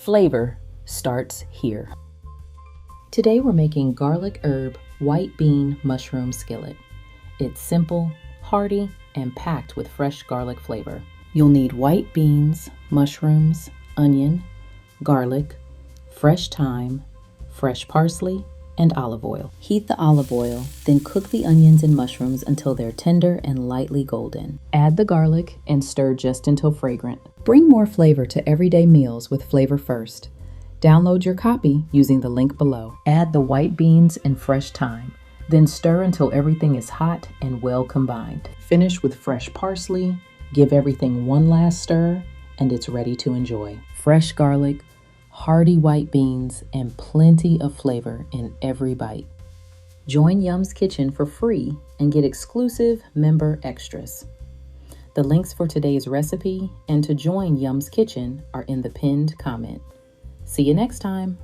Flavor starts here. Today we're making garlic herb white bean mushroom skillet. It's simple, hearty, and packed with fresh garlic flavor. You'll need white beans, mushrooms, onion, garlic, fresh thyme, fresh parsley, and olive oil. Heat the olive oil, then cook the onions and mushrooms until they're tender and lightly golden. Add the garlic and stir just until fragrant. Bring more flavor to everyday meals with Flavor First. Download your copy using the link below. Add the white beans and fresh thyme, then stir until everything is hot and well combined. Finish with fresh parsley, give everything one last stir, and it's ready to enjoy. Fresh garlic, hearty white beans, and plenty of flavor in every bite. Join Yum's Kitchen for free and get exclusive member extras. The links for today's recipe and to join Yum's Kitchen are in the pinned comment. See you next time.